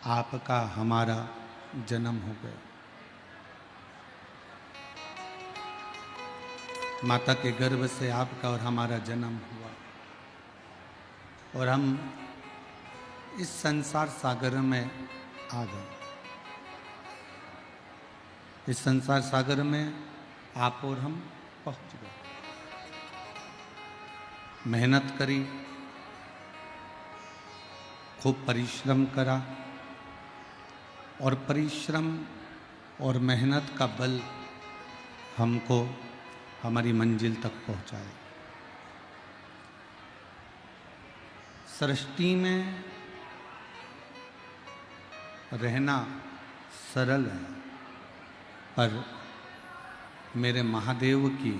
आपका हमारा जन्म हो गया। माता के गर्भ से आपका और हमारा जन्म हुआ और हम इस संसार सागर में आ गए। इस संसार सागर में आप और हम पहुंच गए। मेहनत करी, खूब परिश्रम करा और परिश्रम और मेहनत का बल हमको हमारी मंजिल तक पहुंचाए। सृष्टि में रहना सरल है, पर मेरे महादेव की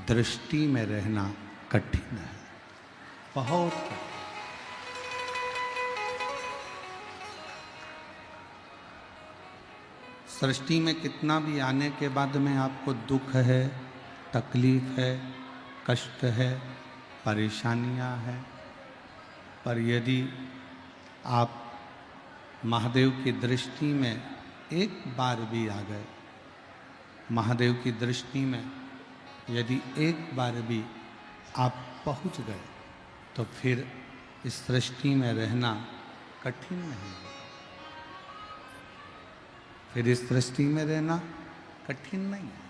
दृष्टि में रहना कठिन है, बहुत कठिन। सृष्टि में कितना भी आने के बाद में आपको दुख है, तकलीफ है, कष्ट है, परेशानियां हैं, पर यदि आप महादेव की दृष्टि में एक बार भी आ गए, महादेव की दृष्टि में यदि एक बार भी आप पहुंच गए, तो फिर इस सृष्टि में रहना कठिन नहीं है। फिर इस सृष्टि में रहना कठिन नहीं है।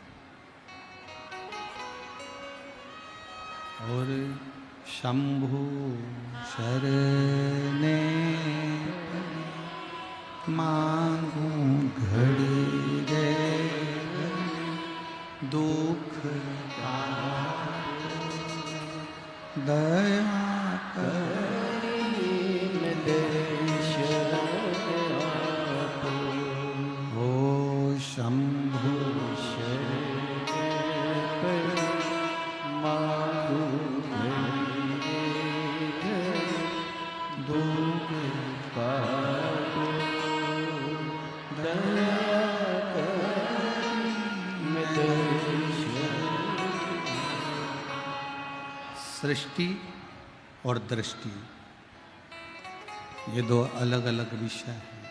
और शंभु शरणे मांगू घड़ी रे दुख का दया करी देश हो शंभु सृष्टि और दृष्टि, ये दो अलग अलग विषय हैं।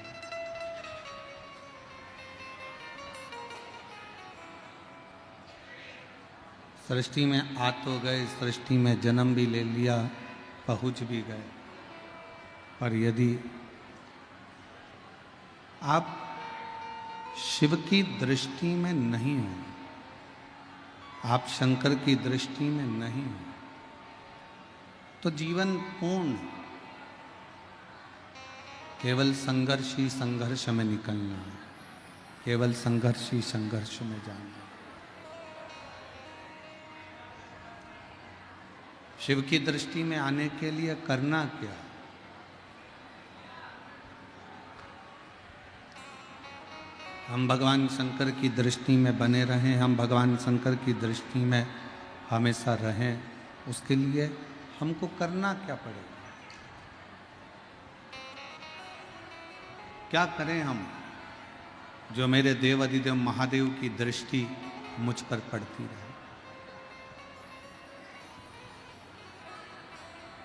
सृष्टि में आ तो गए, सृष्टि में जन्म भी ले लिया, पहुंच भी गए, पर यदि आप शिव की दृष्टि में नहीं हो, आप शंकर की दृष्टि में नहीं हो, तो जीवन पूर्ण केवल संघर्ष ही संघर्ष में निकलना है, केवल संघर्ष ही संघर्ष में जाना है। शिव की दृष्टि में आने के लिए करना क्या? हम भगवान शंकर की दृष्टि में बने रहें, हम भगवान शंकर की दृष्टि में हमेशा रहें, उसके लिए हमको करना क्या पड़ेगा? क्या करें हम जो मेरे देव अधिदेव महादेव की दृष्टि मुझ पर पड़ती रहे?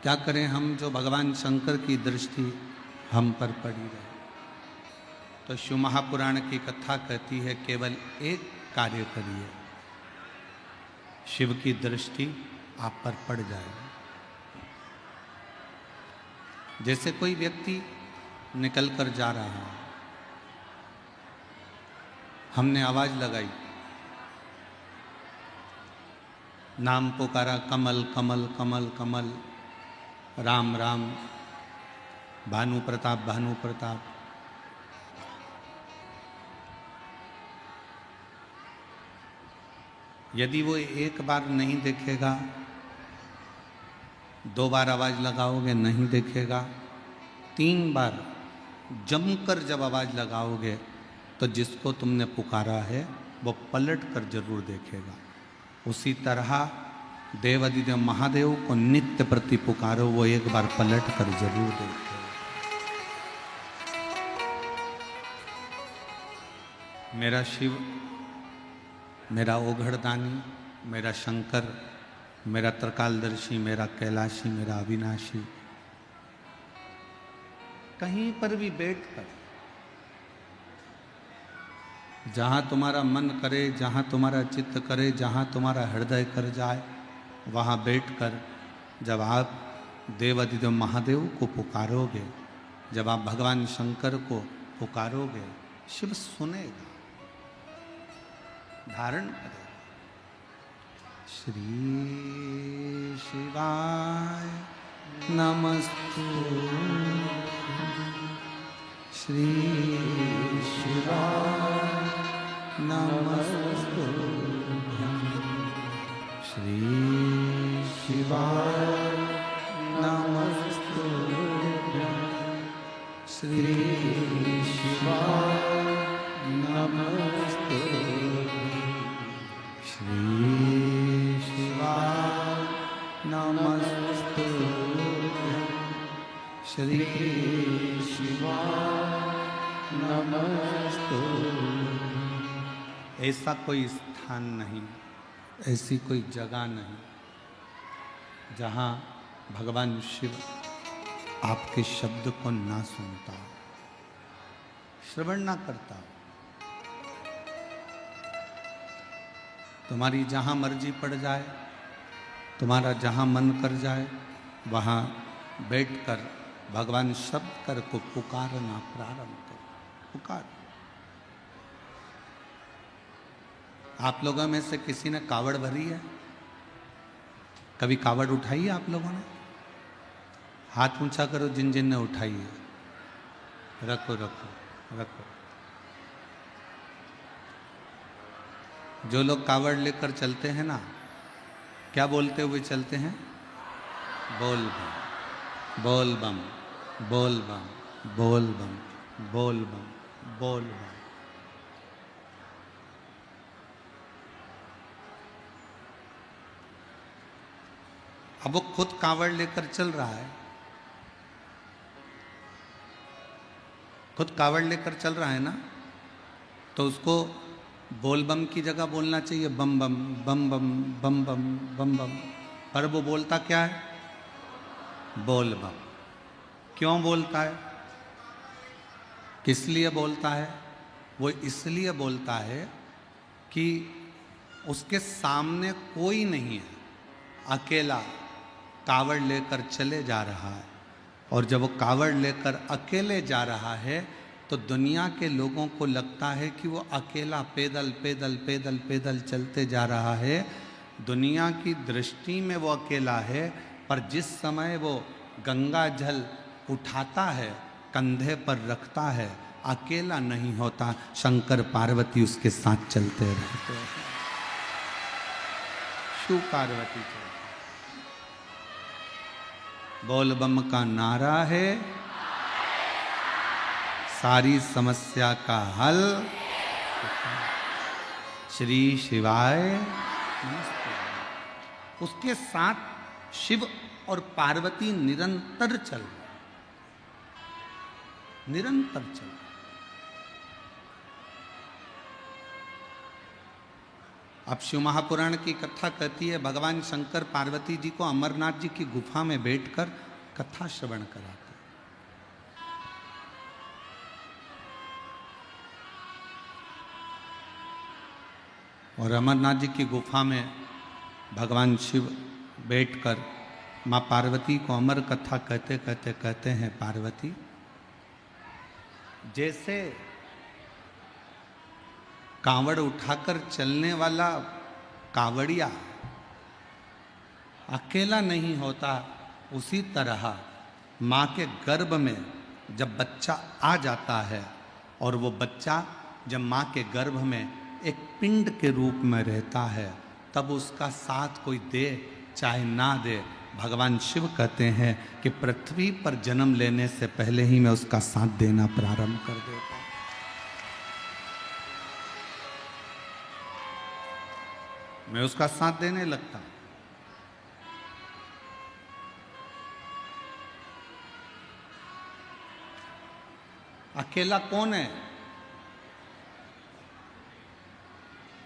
क्या करें हम जो भगवान शंकर की दृष्टि हम पर पड़ी रहे? तो शिव महापुराण की कथा कहती है, केवल एक कार्य करिए, शिव की दृष्टि आप पर पड़ जाएगी। जैसे कोई व्यक्ति निकल कर जा रहा है, हमने आवाज लगाई, नाम पुकारा, कमल कमल कमल कमल, राम राम, भानु प्रताप भानु प्रताप, यदि वो एक बार नहीं देखेगा, दो बार आवाज लगाओगे नहीं देखेगा, तीन बार जमकर जब आवाज लगाओगे तो जिसको तुमने पुकारा है वो पलट कर जरूर देखेगा। उसी तरह देव अधिदेव महादेव को नित्य प्रति पुकारो, वो एक बार पलट कर जरूर देखेगा। मेरा शिव, मेरा ओघड़दानी, मेरा शंकर, मेरा त्रिकालदर्शी, मेरा कैलाशी, मेरा अविनाशी, कहीं पर भी बैठकर, जहाँ तुम्हारा मन करे, जहाँ तुम्हारा चित्त करे, जहाँ तुम्हारा हृदय कर जाए, वहाँ बैठकर जब आप देवाधिदेव महादेव को पुकारोगे, जब आप भगवान शंकर को पुकारोगे, शिव सुनेगा, धारण करेगा। श्री शिवाय नमस्तु, श्री शिवाय नमस्तु, श्री शिवाय नमस्तु, श्री शिवाय नमस्तु, श्री शिवाय नमस्तु, श्री शिवाय नमस्तु। ऐसा कोई स्थान नहीं, ऐसी कोई जगह नहीं जहाँ भगवान शिव आपके शब्द को ना सुनता, श्रवण ना करता। तुम्हारी जहाँ मर्जी पड़ जाए, तुम्हारा जहाँ मन कर जाए, वहाँ बैठकर भगवान शब्द कर को पुकारना प्रारंभ करो। पुकार। आप लोगों में से किसी ने कावड़ भरी है? कभी कावड़ उठाई है आप लोगों ने? हाथ ऊंचा करो जिन जिन ने उठाई है। रखो रखो रखो। जो लोग कावड़ लेकर चलते हैं ना, क्या बोलते हुए चलते हैं? बोल बम, बोल बम, बोल बम, बोल बम, बोल बम, बोल बम। अब वो खुद कावड़ लेकर चल रहा है, खुद कावड़ लेकर चल रहा है ना, तो उसको बोल बम की जगह बोलना चाहिए बम बम बम बम बम बम बम बम। पर वो बोलता क्या है? बोल बम। क्यों बोलता है? किस लिए बोलता है? वो इसलिए बोलता है कि उसके सामने कोई नहीं है, अकेला कावड़ लेकर चले जा रहा है। और जब वो कावड़ लेकर अकेले जा रहा है तो दुनिया के लोगों को लगता है कि वो अकेला पैदल पैदल पैदल पैदल चलते जा रहा है। दुनिया की दृष्टि में वो अकेला है, पर जिस समय वो गंगा जल उठाता है, कंधे पर रखता है, अकेला नहीं होता, शंकर पार्वती उसके साथ चलते रहते हैं। शिव पार्वती चलते। बोल बम का नारा है सारी समस्या का हल। श्री शिवाय नमस्ते। उसके साथ शिव और पार्वती निरंतर चल रहे, निरंतर चल रहे। अब शिव महापुराण की कथा कहती है भगवान शंकर पार्वती जी को अमरनाथ जी की गुफा में बैठकर कथा श्रवण कराते। और अमरनाथ जी की गुफा में भगवान शिव बैठकर माँ पार्वती को अमर कथा कहते कहते कहते हैं, पार्वती जैसे कांवड़ उठाकर चलने वाला कांवड़िया अकेला नहीं होता, उसी तरह माँ के गर्भ में जब बच्चा आ जाता है और वो बच्चा जब माँ के गर्भ में एक पिंड के रूप में रहता है, तब उसका साथ कोई दे चाहे ना दे, भगवान शिव कहते हैं कि पृथ्वी पर जन्म लेने से पहले ही मैं उसका साथ देना प्रारंभ कर देता हूं। मैं उसका साथ देने लगता हूं। अकेला कौन है?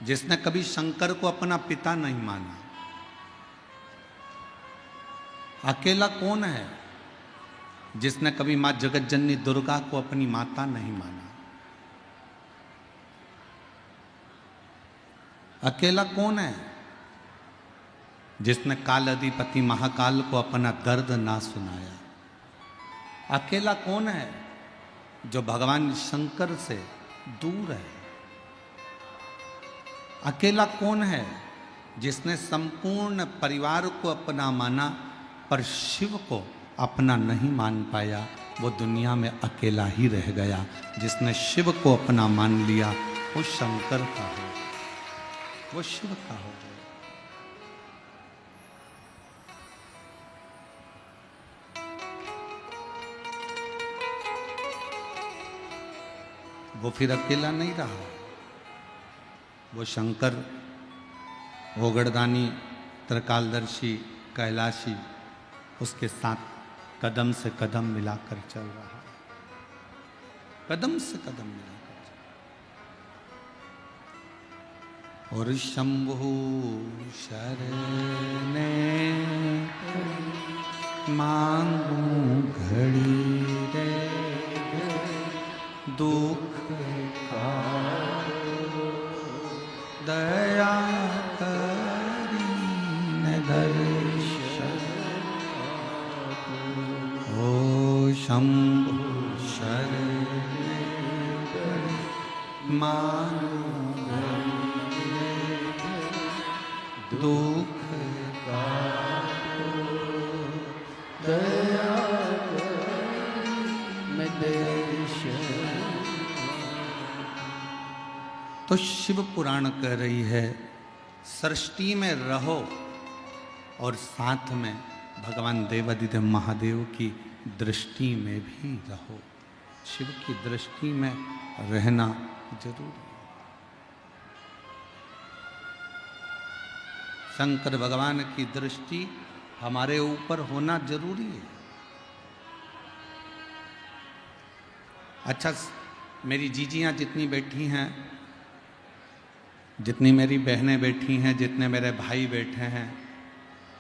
जिसने कभी शंकर को अपना पिता नहीं माना। अकेला कौन है? जिसने कभी माँ जगत जननी दुर्गा को अपनी माता नहीं माना। अकेला कौन है जिसने काल अधिपति महाकाल को अपना दर्द ना सुनाया? अकेला कौन है जो भगवान शंकर से दूर है? अकेला कौन है जिसने संपूर्ण परिवार को अपना माना पर शिव को अपना नहीं मान पाया? वो दुनिया में अकेला ही रह गया। जिसने शिव को अपना मान लिया वो शंकर का हो, वो शिव का हो गया। वो फिर अकेला नहीं रहा। वो शंकर ओगड़दानी त्रिकालदर्शी कैलाशी उसके साथ कदम से कदम मिलाकर चल रहा है, कदम से कदम मिलाकर चल। और शंभु शरणे मांगू घड़ी रे दुख दया करीन दर्शन। ओ शंभु शरणे मानो दुख का दया करीन दर्शन। तो शिव पुराण कह रही है सृष्टि में रहो और साथ में भगवान देवादिदेव महादेव की दृष्टि में भी रहो। शिव की दृष्टि में रहना जरूरी है। शंकर भगवान की दृष्टि हमारे ऊपर होना जरूरी है। अच्छा, मेरी जीजियां जितनी बैठी हैं, जितनी मेरी बहनें बैठी हैं, जितने मेरे भाई बैठे हैं,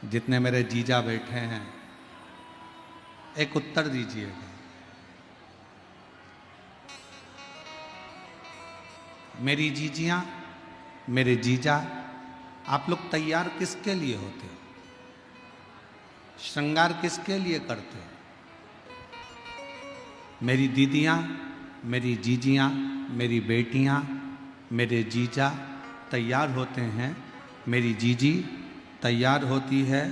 जितने मेरे जीजा बैठे हैं, एक उत्तर दीजिएगा। मेरी जीजियां, मेरे जीजा, आप लोग तैयार किसके लिए होते हो? श्रृंगार किसके लिए करते हो? मेरी दीदियां, मेरी जीजियां, मेरी बेटियां, मेरे जीजा तैयार होते हैं। मेरी जीजी तैयार होती है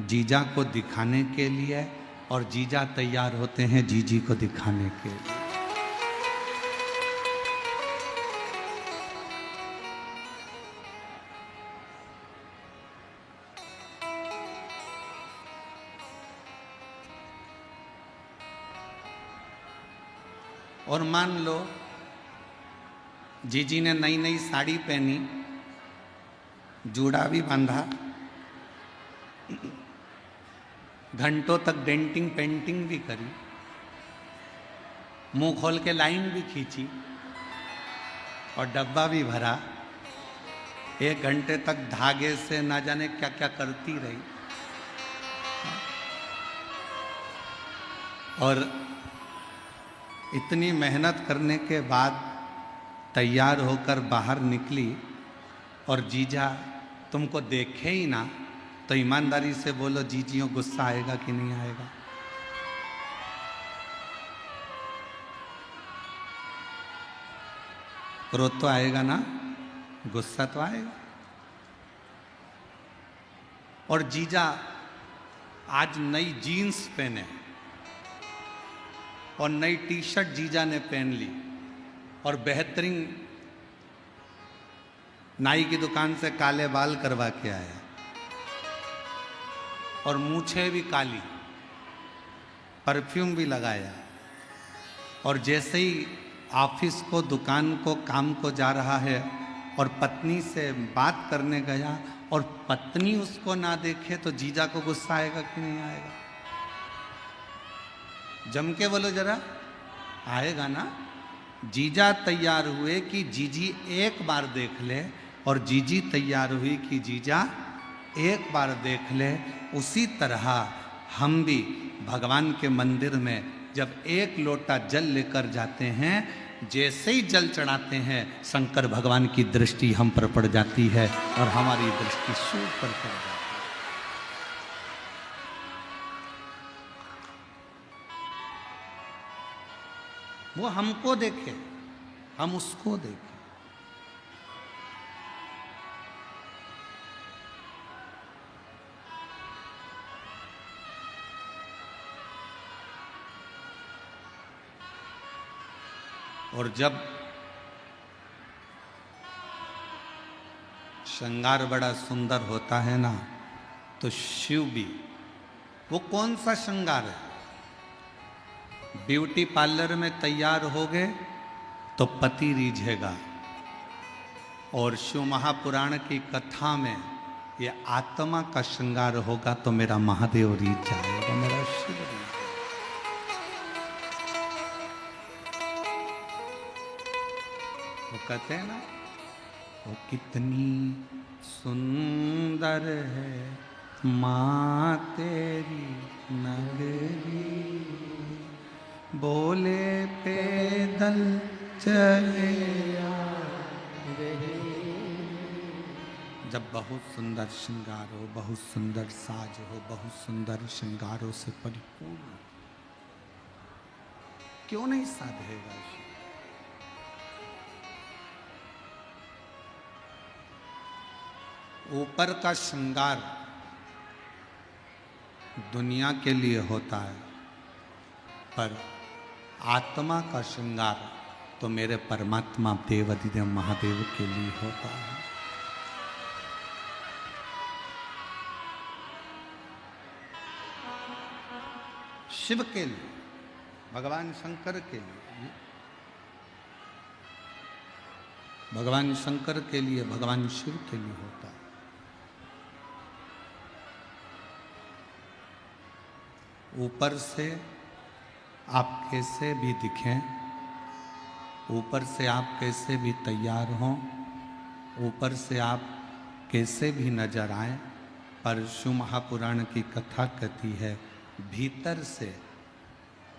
जीजा को दिखाने के लिए और जीजा तैयार होते हैं जीजी को दिखाने के लिए। और मान लो जीजी ने नई नई साड़ी पहनी, जूड़ा भी बांधा, घंटों तक डेंटिंग पेंटिंग भी करी, मुंह खोल के लाइन भी खींची और डब्बा भी भरा। 1 घंटे तक धागे से ना जाने क्या क्या करती रही और इतनी मेहनत करने के बाद तैयार होकर बाहर निकली और जीजा तुमको देखे ही ना, तो ईमानदारी से बोलो जीजियों, गुस्सा आएगा कि नहीं आएगा? क्रोध तो आएगा ना, गुस्सा तो आएगा। और जीजा आज नई जीन्स पहने और नई टी शर्ट जीजा ने पहन ली और बेहतरीन नाई की दुकान से काले बाल करवा के आया और मूछें भी काली, परफ्यूम भी लगाया और जैसे ही ऑफिस को, दुकान को, काम को जा रहा है और पत्नी से बात करने गया और पत्नी उसको ना देखे तो जीजा को गुस्सा आएगा कि नहीं आएगा? जम के बोलो जरा, आएगा ना? जीजा तैयार हुए कि जीजी एक बार देख ले और जीजी तैयार हुई कि जीजा एक बार देख ले। उसी तरह हम भी भगवान के मंदिर में जब एक लोटा जल लेकर जाते हैं, जैसे ही जल चढ़ाते हैं शंकर भगवान की दृष्टि हम पर पड़ जाती है और हमारी दृष्टि शिव पर पड़ जाती है। वो हमको देखे, हम उसको देखें। और जब श्रृंगार बड़ा सुंदर होता है ना, तो शिव भी, वो कौन सा श्रृंगार है? ब्यूटी पार्लर में तैयार हो गए तो पति रीझेगा, और शिव महापुराण की कथा में ये आत्मा का श्रृंगार होगा तो मेरा महादेव रीझ जाएगा, मेरा शिव रीझ। वो कहते हैं ना, वो कितनी सुंदर है माँ तेरी नगरी, बोले पैदल चले जब बहुत सुंदर श्रृंगार हो, बहुत सुंदर साज हो, बहुत सुंदर श्रृंगारों से परिपूर्ण, क्यों नहीं साधेगा? ऊपर का श्रृंगार दुनिया के लिए होता है, पर आत्मा का श्रृंगार तो मेरे परमात्मा देवाधिदेव महादेव के लिए होता है। शिव के लिए, भगवान शंकर के लिए, भगवान शंकर के लिए, भगवान शिव के लिए होता है। ऊपर से आप कैसे भी दिखें, ऊपर से आप कैसे भी तैयार हों, ऊपर से आप कैसे भी नजर आए, पर शिव महापुराण की कथा कहती है भीतर से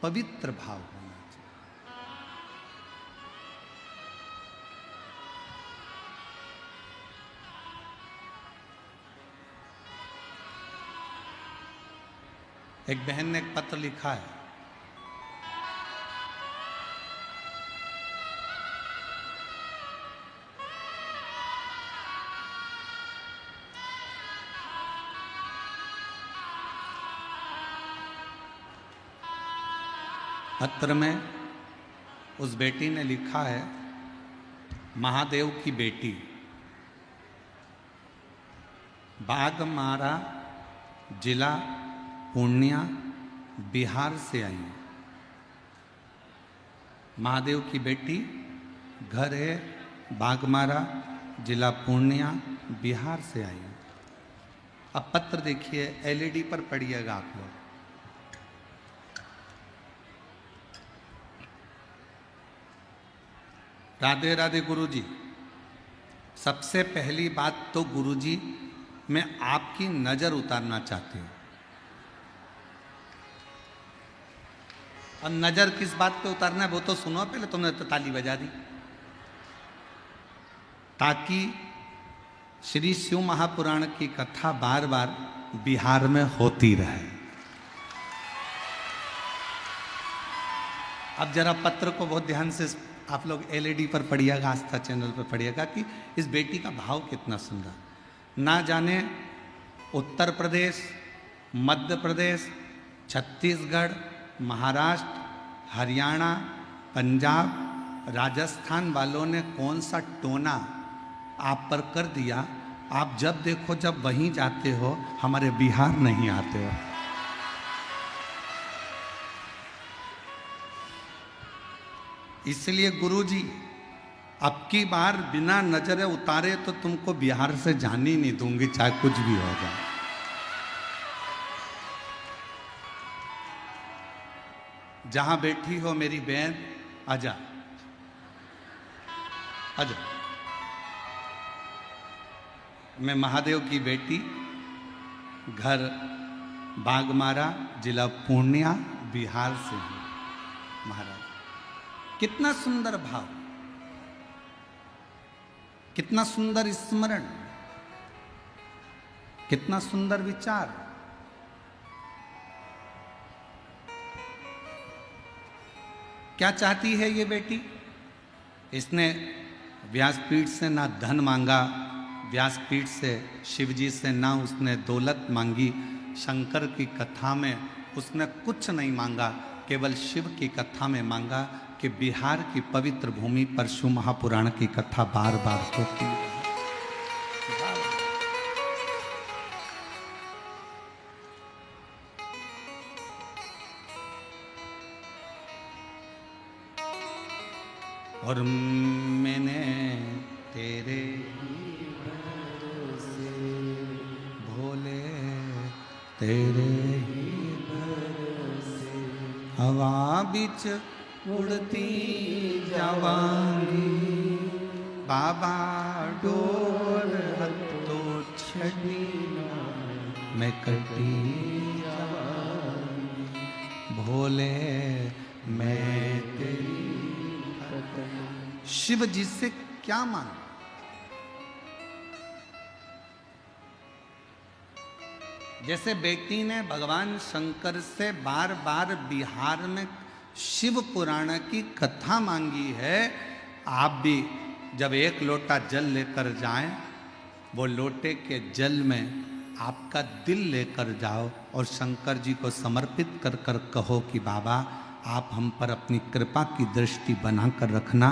पवित्र भाव होना चाहिए। एक बहन ने एक पत्र लिखा है, पत्र में उस बेटी ने लिखा है, महादेव की बेटी बाघमारा जिला पूर्णिया बिहार से आई। महादेव की बेटी, घर है बाघमारा जिला पूर्णिया बिहार से आई। अब पत्र देखिए, एलईडी पर पढ़िएगा आप लोग। राधे राधे गुरुजी। सबसे पहली बात तो गुरुजी, मैं आपकी नजर उतारना चाहती हूं। अब नजर किस बात पे उतारना है वो तो सुनो पहले, तुमने तो ताली बजा दी, ताकि श्री शिव महापुराण की कथा बार बार बिहार में होती रहे। अब जरा पत्र को बहुत ध्यान से आप लोग एलईडी पर पढ़िएगा, आस्था चैनल पर पढ़िएगा कि इस बेटी का भाव कितना सुंदर। ना जाने उत्तर प्रदेश, मध्य प्रदेश, छत्तीसगढ़, महाराष्ट्र, हरियाणा, पंजाब, राजस्थान वालों ने कौन सा टोना आप पर कर दिया। आप जब देखो, जब वहीं जाते हो, हमारे बिहार नहीं आते हो। इसलिए गुरुजी, अब की बार बिना नजरे उतारे तो तुमको बिहार से जाने ही नहीं दूंगी, चाहे कुछ भी हो जाए। जहां बैठी हो मेरी बहन, आजा आजा। मैं महादेव की बेटी, घर बागमारा, जिला पूर्णिया, बिहार से हूँ महाराज। कितना सुंदर भाव, कितना सुंदर स्मरण, कितना सुंदर विचार। क्या चाहती है ये बेटी? इसने व्यासपीठ से ना धन मांगा, व्यासपीठ से शिवजी से ना उसने दौलत मांगी, शंकर की कथा में उसने कुछ नहीं मांगा, केवल शिव की कथा में मांगा कि बिहार की पवित्र भूमि पर शिव महापुराण की कथा बार बार होती है। और मैंने तेरे भरोसे भोले, तेरे ही भरोसे हवा बिच उड़ती जावांगी, बाबा डोर हत्तो छड़ी मैं कटी जावांगी, भोले मैं तेरी। शिव जी से क्या मांग? जैसे बेटी ने भगवान शंकर से बार बार बिहार में शिव पुराण की कथा मांगी है, आप भी जब एक लोटा जल लेकर जाएं, वो लोटे के जल में आपका दिल लेकर जाओ और शंकर जी को समर्पित कर कर कहो कि बाबा आप हम पर अपनी कृपा की दृष्टि बनाकर रखना।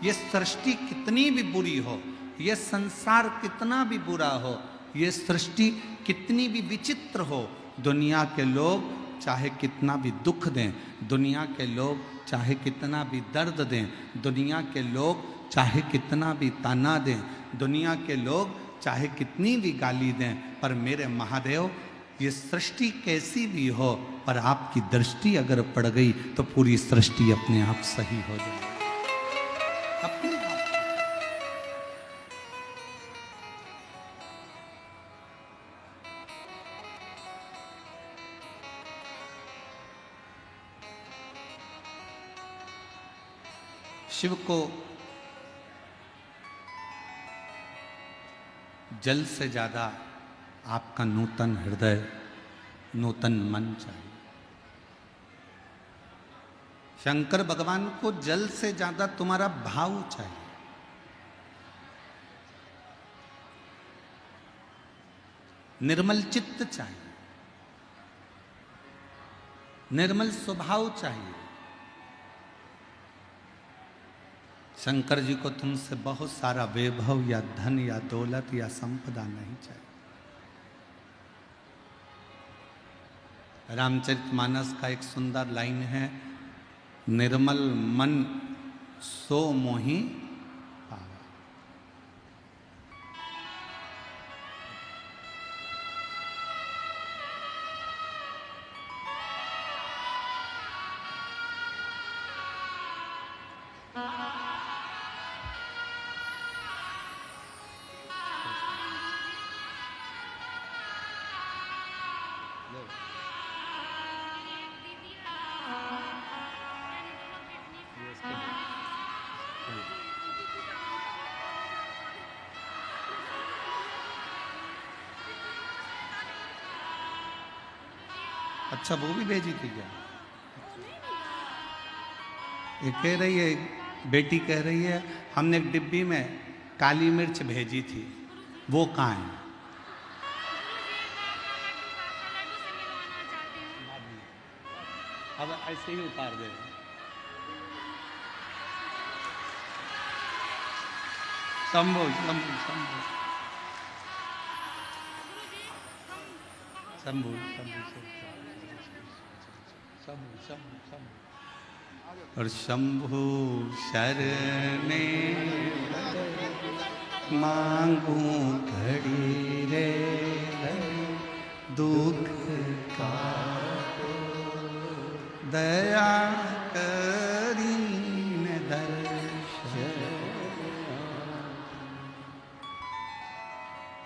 ये सृष्टि कितनी भी बुरी हो, ये संसार कितना भी बुरा हो, ये सृष्टि कितनी भी विचित्र हो, दुनिया के लोग चाहे कितना भी दुख दें, दुनिया के लोग चाहे कितना भी दर्द दें, दुनिया के लोग चाहे कितना भी ताना दें, दुनिया के लोग चाहे कितनी भी गाली दें, पर मेरे महादेव ये सृष्टि कैसी भी हो, पर आपकी दृष्टि अगर पड़ गई तो पूरी सृष्टि अपने आप सही हो जाए। अपने आप। शिव को जल से ज्यादा आपका नूतन हृदय, नूतन मन चाहिए। शंकर भगवान को जल से ज्यादा तुम्हारा भाव चाहिए। निर्मल चित्त चाहिए, निर्मल स्वभाव चाहिए। शंकर जी को तुमसे बहुत सारा वैभव या धन या दौलत या संपदा नहीं चाहिए। रामचरितमानस का एक सुंदर लाइन है, निर्मल मन सो मोहि पावा। अच्छा वो भी भेजी थी क्या? ये कह रही है, बेटी कह रही है हमने एक डिब्बी में काली मिर्च भेजी थी, वो कहाँ है? अब ऐसे ही उतार दे। शंभो शंभो शंभो शंभो शंभो शंभो शंभो। और शंभु शरणे मांगू घड़ी रे दुख का, दया करीन दर्शन।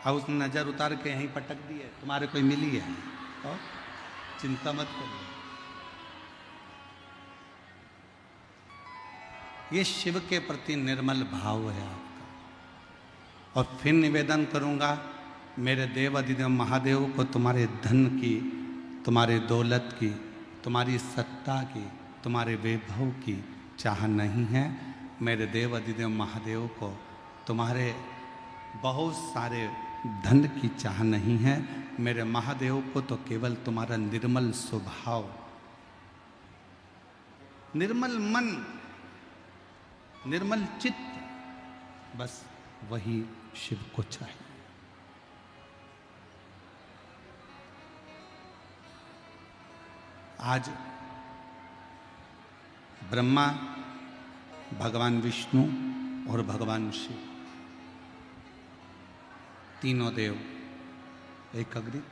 अब उसने नजर उतार के यहीं पटक दी है, तुम्हारे कोई मिली है? और चिंता मत करिए। ये शिव के प्रति निर्मल भाव है आपका। और फिर निवेदन करूंगा, मेरे देव अधिदेव महादेव को तुम्हारे धन की, तुम्हारे दौलत की, तुम्हारी सत्ता की, तुम्हारे वैभव की चाह नहीं है। मेरे देव अधिदेव महादेव को तुम्हारे बहुत सारे धन की चाह नहीं है। मेरे महादेव को तो केवल तुम्हारा निर्मल स्वभाव, निर्मल मन, निर्मल चित्त, बस वही शिव को चाहिए। आज ब्रह्मा, भगवान विष्णु और भगवान शिव, तीनों देव एकाग्रित।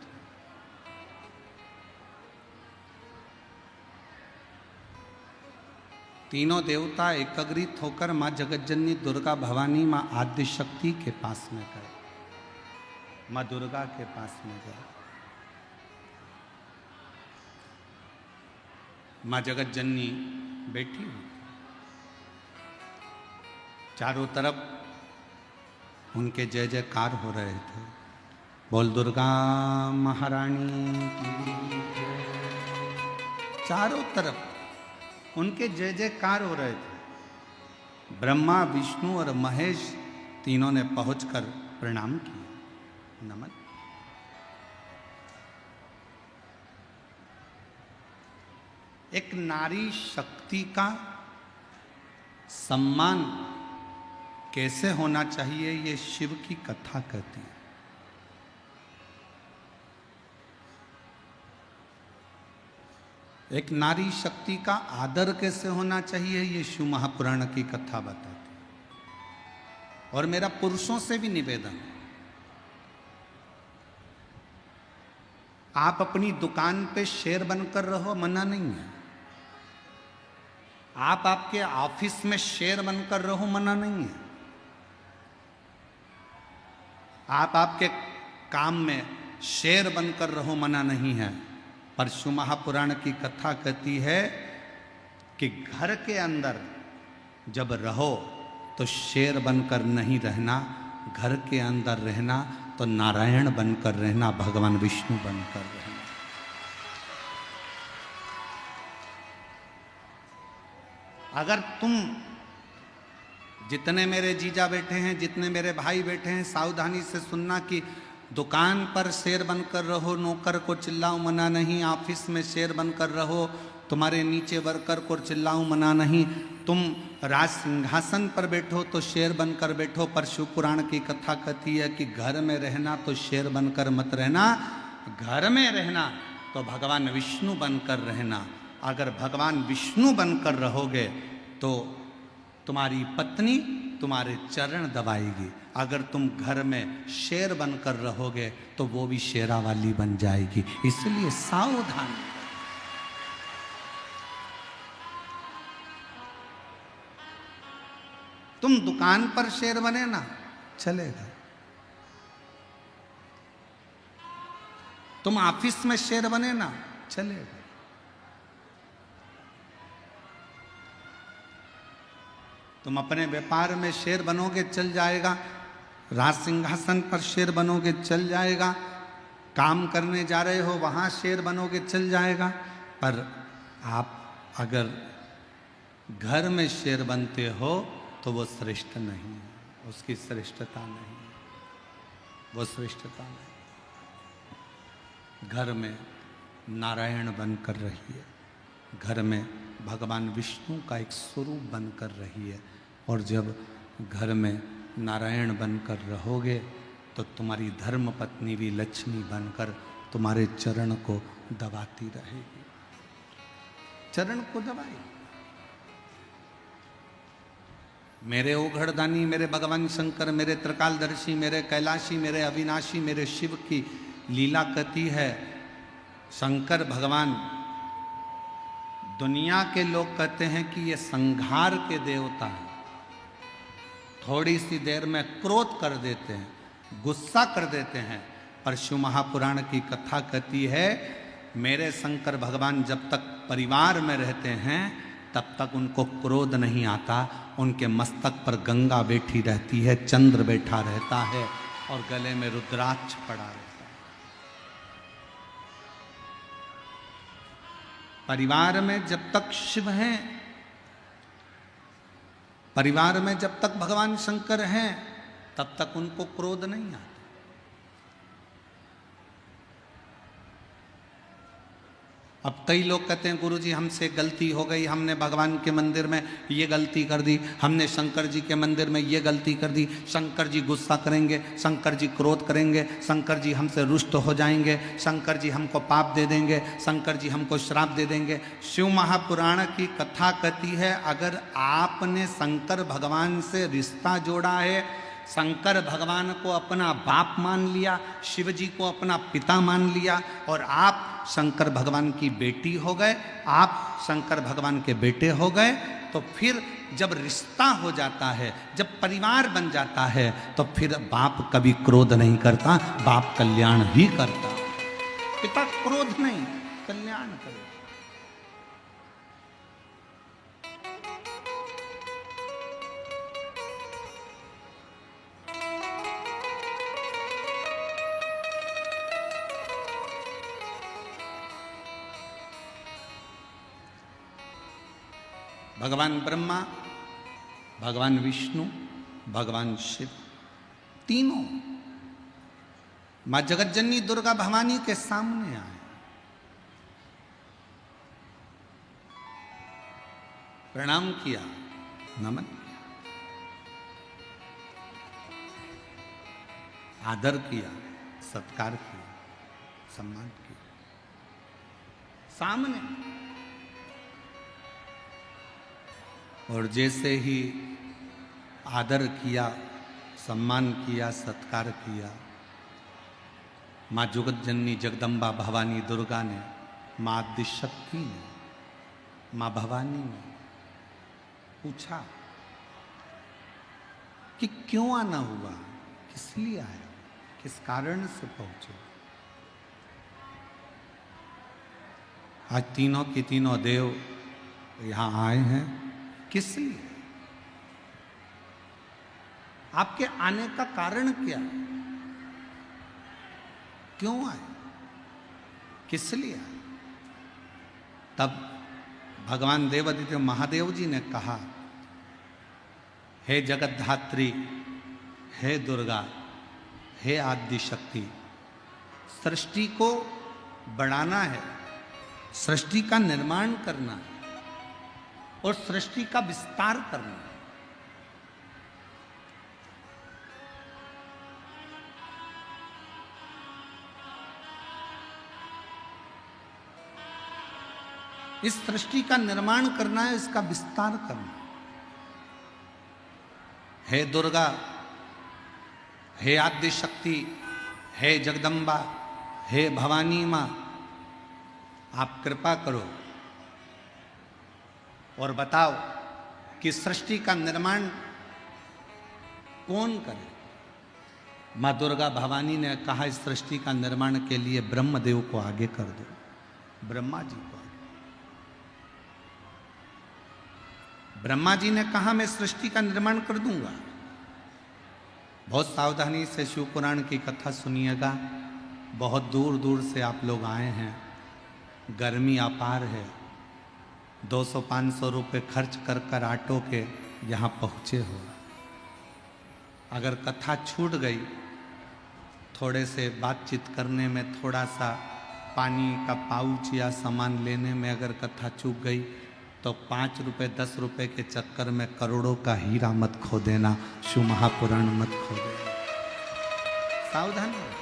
तीनों देवता एकाग्रित होकर माँ जगतजननी दुर्गा भवानी, माँ आद्य शक्ति के पास में गए, माँ दुर्गा के पास में गए। माँ जगतजननी बैठी हुई, चारों तरफ उनके जय जयकार हो रहे थे। बोल दुर्गा महारानी की। चारों तरफ उनके जय जयकार हो रहे थे। ब्रह्मा, विष्णु और महेश तीनों ने पहुंचकर प्रणाम किया, नमन। एक नारी शक्ति का सम्मान कैसे होना चाहिए, ये शिव की कथा कहती है। एक नारी शक्ति का आदर कैसे होना चाहिए, ये शिव महापुराण की कथा बताती है। और मेरा पुरुषों से भी निवेदन है, आप अपनी दुकान पे शेर बनकर रहो, मना नहीं है। आप आपके ऑफिस में शेर बनकर रहो, मना नहीं है। आप आपके काम में शेर बनकर रहो, मना नहीं है। पर शिव महापुराण की कथा कहती है कि घर के अंदर जब रहो तो शेर बनकर नहीं रहना, घर के अंदर रहना तो नारायण बनकर रहना, भगवान विष्णु बनकर रहना। अगर तुम, जितने मेरे जीजा बैठे हैं, जितने मेरे भाई बैठे हैं, सावधानी से सुनना कि दुकान पर शेर बनकर रहो, नौकर को चिल्लाओ, मना नहीं। ऑफिस में शेर बनकर रहो, तुम्हारे नीचे वर्कर को चिल्लाओ, मना नहीं। तुम राज सिंहासन पर बैठो तो शेर बनकर बैठो, पर शिव पुराण की कथा कहती है कि घर में रहना तो शेर बनकर मत रहना, घर में रहना तो भगवान विष्णु बनकर रहना। अगर भगवान विष्णु बनकर रहोगे तो तुम्हारी पत्नी तुम्हारे चरण दबाएगी। अगर तुम घर में शेर बनकर रहोगे तो वो भी शेरा वाली बन जाएगी। इसलिए सावधान। तुम दुकान पर शेर बने ना, चलेगा। तुम ऑफिस में शेर बने ना, चलेगा। तुम अपने व्यापार में शेर बनोगे, चल जाएगा। राज सिंहासन पर शेर बनोगे, चल जाएगा। काम करने जा रहे हो, वहां शेर बनोगे, चल जाएगा। पर आप अगर घर में शेर बनते हो तो वो श्रेष्ठ नहीं है, उसकी श्रेष्ठता नहीं है, वो श्रेष्ठता नहीं। घर में नारायण बनकर रहिए, घर में भगवान विष्णु का एक स्वरूप बनकर रहिए। और जब घर में नारायण बनकर रहोगे तो तुम्हारी धर्म पत्नी भी लक्ष्मी बनकर तुम्हारे चरण को दबाती रहेगी, चरण को दबाएगी। मेरे ओघड़दानी, मेरे भगवान शंकर, मेरे त्रिकालदर्शी, मेरे कैलाशी, मेरे अविनाशी, मेरे शिव की लीला कहती है। शंकर भगवान, दुनिया के लोग कहते हैं कि ये संहार के देवता हैं, थोड़ी सी देर में क्रोध कर देते हैं, गुस्सा कर देते हैं। पर शिव महापुराण की कथा कहती है मेरे शंकर भगवान जब तक परिवार में रहते हैं तब तक उनको क्रोध नहीं आता। उनके मस्तक पर गंगा बैठी रहती है, चंद्र बैठा रहता है और गले में रुद्राक्ष पड़ा रहता है। परिवार में जब तक शिव हैं, परिवार में जब तक भगवान शंकर हैं, तब तक उनको क्रोध नहीं आता। अब कई लोग कहते हैं गुरुजी हमसे गलती हो गई, हमने भगवान के मंदिर में ये गलती कर दी, हमने शंकर जी के मंदिर में ये गलती कर दी, शंकर जी गुस्सा करेंगे, शंकर जी क्रोध करेंगे, शंकर जी हमसे रुष्ट हो जाएंगे, शंकर जी हमको पाप दे देंगे, शंकर जी हमको श्राप दे देंगे। शिव महापुराण की कथा कहती है अगर आपने शंकर भगवान से रिश्ता जोड़ा है, शंकर भगवान को अपना बाप मान लिया, शिव जी को अपना पिता मान लिया और आप शंकर भगवान की बेटी हो गए, आप शंकर भगवान के बेटे हो गए, तो फिर जब रिश्ता हो जाता है, जब परिवार बन जाता है, तो फिर बाप कभी क्रोध नहीं करता, बाप कल्याण ही करता। पिता क्रोध नहीं, कल्याण करे। भगवान ब्रह्मा, भगवान विष्णु, भगवान शिव, तीनों मां जगतजननी दुर्गा भवानी के सामने आए। प्रणाम किया, नमन किया, आदर किया, सत्कार किया, सम्मान किया सामने। और जैसे ही आदर किया, सम्मान किया, सत्कार किया, माँ जगतजननी जगदम्बा भवानी दुर्गा ने, माँ आदिशक्ति ने, माँ भवानी ने पूछा कि क्यों आना हुआ, किस लिए आया, किस कारण से पहुंचे। आज तीनों के तीनों देव यहां आए हैं, किस लिए? आपके आने का कारण क्या है? क्यों आए, किस लिए आए? तब भगवान देवादिदेव महादेव जी ने कहा, हे जगतधात्री, हे दुर्गा, हे आदि शक्ति, सृष्टि को बढ़ाना है, सृष्टि का निर्माण करना है और सृष्टि का विस्तार करना है। इस सृष्टि का निर्माण करना है, इसका विस्तार करना है। हे दुर्गा, हे आद्य शक्ति, हे जगदम्बा, हे भवानी मां, आप कृपा करो और बताओ कि सृष्टि का निर्माण कौन करे। मां दुर्गा भवानी ने कहा, इस सृष्टि का निर्माण के लिए ब्रह्मदेव को आगे कर दो, ब्रह्मा जी को। ब्रह्मा जी ने कहा, मैं सृष्टि का निर्माण कर दूंगा। बहुत सावधानी से शिव पुराण की कथा सुनिएगा। बहुत दूर दूर से आप लोग आए हैं, गर्मी अपार है, 200-500 रुपये खर्च कर कर ऑटो के यहाँ पहुँचे हो। अगर कथा छूट गई, थोड़े से बातचीत करने में, थोड़ा सा पानी का पाउच या सामान लेने में अगर कथा चूक गई, तो 5 रुपये 10 रुपये के चक्कर में करोड़ों का हीरा मत खो देना, शिव महापुराण मत खो देना। सावधान रहो।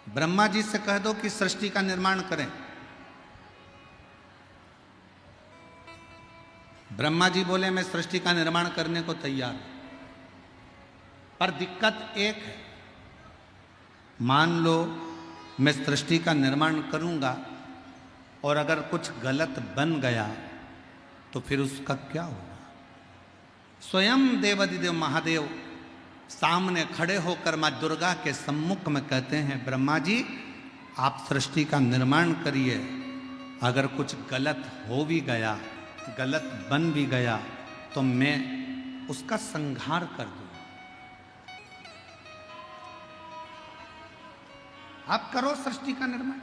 ब्रह्मा जी से कह दो कि सृष्टि का निर्माण करें। ब्रह्मा जी बोले, मैं सृष्टि का निर्माण करने को तैयार हूं, पर दिक्कत एक है। मान लो मैं सृष्टि का निर्माण करूंगा और अगर कुछ गलत बन गया तो फिर उसका क्या होगा। स्वयं देवादिदेव महादेव सामने खड़े होकर माँ दुर्गा के सम्मुख में कहते हैं, ब्रह्मा जी आप सृष्टि का निर्माण करिए, अगर कुछ गलत हो भी गया, गलत बन भी गया, तो मैं उसका संहार कर दूं। आप करो सृष्टि का निर्माण।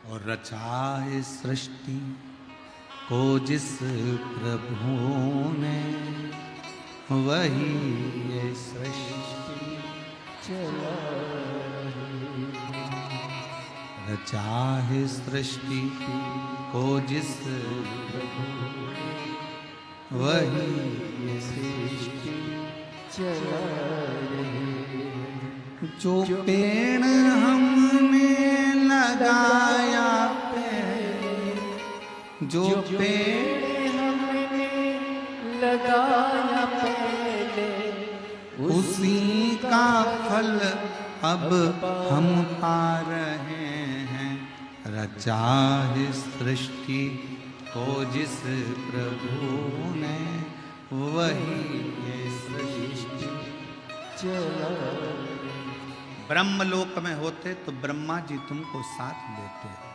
और रचा इस सृष्टि को जिस प्रभु ने, वही ये सृष्टि चला रही। रचा है सृष्टि को जिस प्रभु ने, वही ये सृष्टि चला रही। जो पेड़ हमने लगाया पहले, जो पेड़ हमने लगाया पहले, उसी का फल अब हम पा रहे हैं। रचा है सृष्टि को जिस प्रभु ने, वही ये सृष्टि चला। ब्रह्मलोक में होते तो ब्रह्मा जी तुमको साथ देते हैं,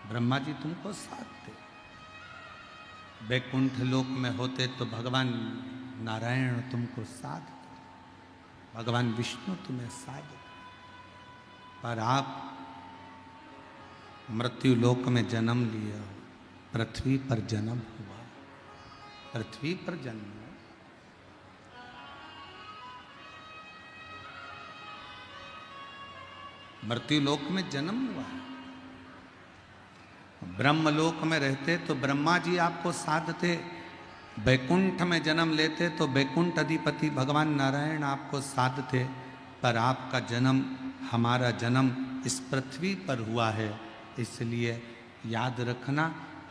ब्रह्मा जी तुमको साथ दे। वैकुंठ लोक में होते तो भगवान नारायण तुमको साथ दे, भगवान विष्णु तुम्हें साथ दे। पर आप मृत्यु लोक में जन्म लिया, पृथ्वी पर जन्म हुआ, पृथ्वी पर जन्म हुआ। मृत्यु लोक में जन्म हुआ। ब्रह्मलोक में रहते तो ब्रह्मा जी आपको साधते, वैकुंठ में जन्म लेते तो वैकुंठ अधिपति भगवान नारायण आपको साधते। पर आपका जन्म, हमारा जन्म इस पृथ्वी पर हुआ है, इसलिए याद रखना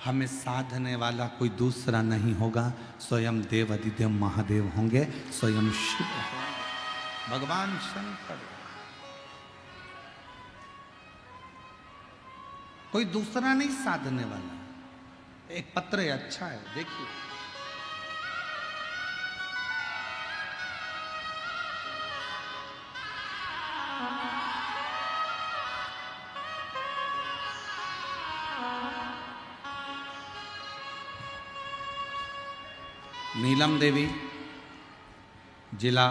हमें साधने वाला कोई दूसरा नहीं होगा, स्वयं देव अधिदेव महादेव होंगे, स्वयं शिव होंगे, भगवान शंकर। कोई दूसरा नहीं साधने वाला। एक पत्र है, अच्छा है, देखिए। नीलम देवी जिला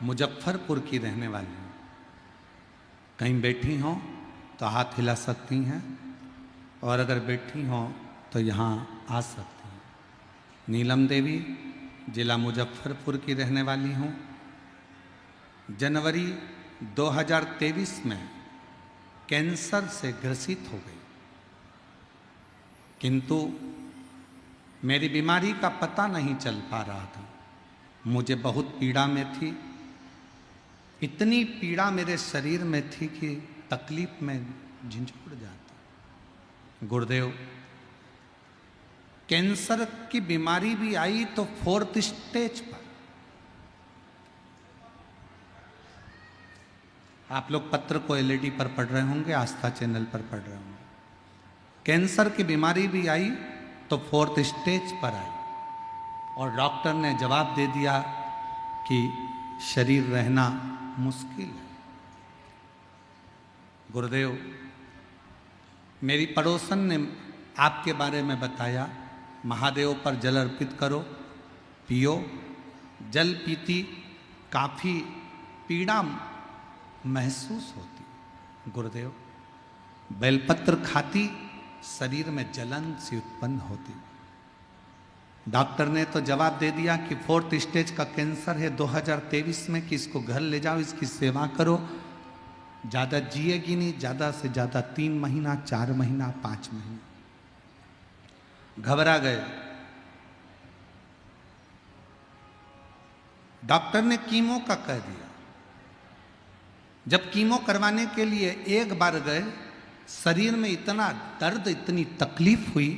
मुजफ्फरपुर की रहने वाली हैं। कहीं बैठी हों तो हाथ हिला सकती हैं, और अगर बैठी हों तो यहाँ आ सकती हैं। नीलम देवी जिला मुजफ्फरपुर की रहने वाली हूँ। जनवरी 2023 में कैंसर से ग्रसित हो गई, किंतु मेरी बीमारी का पता नहीं चल पा रहा था। मुझे बहुत पीड़ा में थी, इतनी पीड़ा मेरे शरीर में थी कि तकलीफ में झंझोड़ जाती। गुरुदेव, कैंसर की बीमारी भी आई तो 4th स्टेज पर। आप लोग पत्र को एलईडी पर पढ़ रहे होंगे, आस्था चैनल पर पढ़ रहे होंगे। कैंसर की बीमारी भी आई तो 4th स्टेज पर आई, और डॉक्टर ने जवाब दे दिया कि शरीर रहना मुश्किल है। गुरुदेव, मेरी पड़ोसन ने आपके बारे में बताया, महादेव पर जल अर्पित करो, पियो। जल पीती काफ़ी पीड़ा महसूस होती। गुरुदेव, बेलपत्र खाती, शरीर में जलन सी उत्पन्न होती। डॉक्टर ने तो जवाब दे दिया कि 4th स्टेज का कैंसर है 2023 में, कि इसको घर ले जाओ, इसकी सेवा करो, ज़्यादा जिएगी नहीं, ज़्यादा से ज़्यादा 3 महीना, 4 महीना, 5 महीना। घबरा गए। डॉक्टर ने कीमो का कह दिया। जब कीमो करवाने के लिए एक बार गए, शरीर में इतना दर्द, इतनी तकलीफ हुई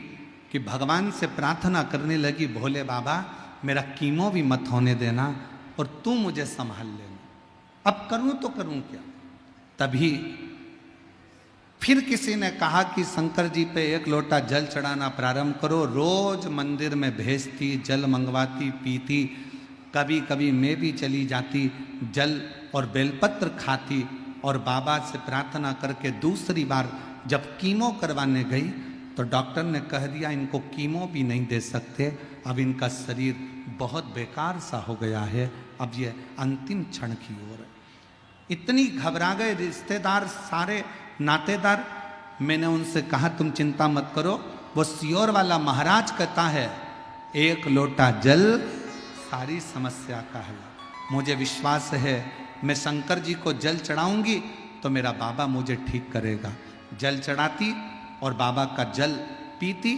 कि भगवान से प्रार्थना करने लगी, भोले बाबा मेरा कीमो भी मत होने देना, और तू मुझे संभाल लेना। अब करूं तो करूं क्या। तभी फिर किसी ने कहा कि शंकर जी पे 1 लोटा जल चढ़ाना प्रारंभ करो। रोज मंदिर में भेजती, जल मंगवाती, पीती, कभी कभी मैं भी चली जाती, जल और बेलपत्र खाती और बाबा से प्रार्थना करके दूसरी बार जब कीमो करवाने गई तो डॉक्टर ने कह दिया इनको कीमो भी नहीं दे सकते, अब इनका शरीर बहुत बेकार सा हो गया है, अब ये अंतिम क्षण की ओर है। इतनी घबरा गए रिश्तेदार, सारे नातेदार। मैंने उनसे कहा तुम चिंता मत करो, वो सियोर वाला महाराज कहता है 1 लोटा जल सारी समस्या का हल। मुझे विश्वास है मैं शंकर जी को जल चढ़ाऊंगी तो मेरा बाबा मुझे ठीक करेगा। जल चढ़ाती और बाबा का जल पीती,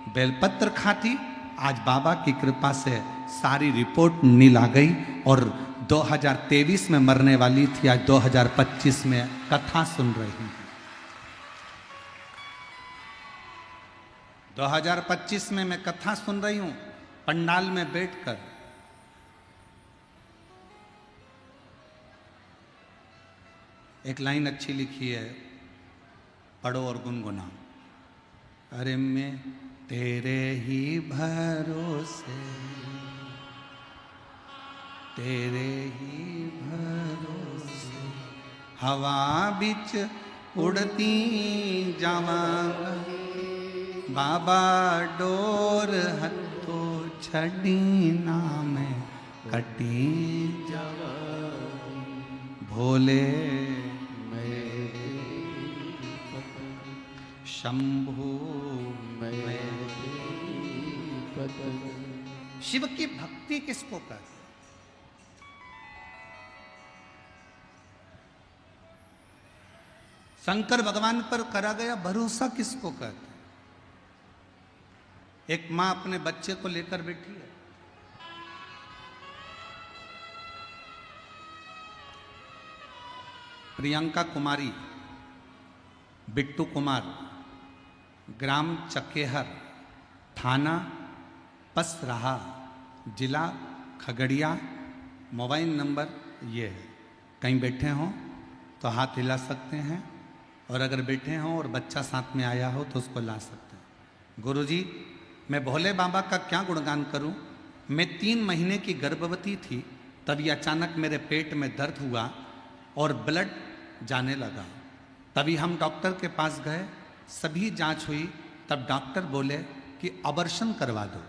बेलपत्र खाती। आज बाबा की कृपा से सारी रिपोर्ट नील आ गई और 2023 में मरने वाली थी, आज 2025 में कथा सुन रही हूं। 2025 में मैं कथा सुन रही हूं पंडाल में बैठकर। एक लाइन अच्छी लिखी है, पढ़ो और गुनगुनाओ। अरे मैं तेरे ही भरोसे, तेरे ही भरोसे हवा बिच उड़ती जावांगा, बाबा डोर हथो छड़ी ना मैं कटी जावा, भोले शंभु शिव की भक्ति किसको कहते? शंकर भगवान पर करा गया भरोसा किसको कहते? एक मां अपने बच्चे को लेकर बैठी है, प्रियंका कुमारी, बिट्टू कुमार, ग्राम चकेहर, थाना पसराहा, जिला खगड़िया, मोबाइल नंबर ये है। कहीं बैठे हों तो हाथ हिला सकते हैं और अगर बैठे हों और बच्चा साथ में आया हो तो उसको ला सकते हैं। गुरुजी मैं भोले बाबा का क्या गुणगान करूं? मैं 3 महीने की गर्भवती थी, तभी अचानक मेरे पेट में दर्द हुआ और ब्लड जाने लगा। तभी हम डॉक्टर के पास गए, सभी जांच हुई, तब डॉक्टर बोले कि अबॉर्शन करवा दो।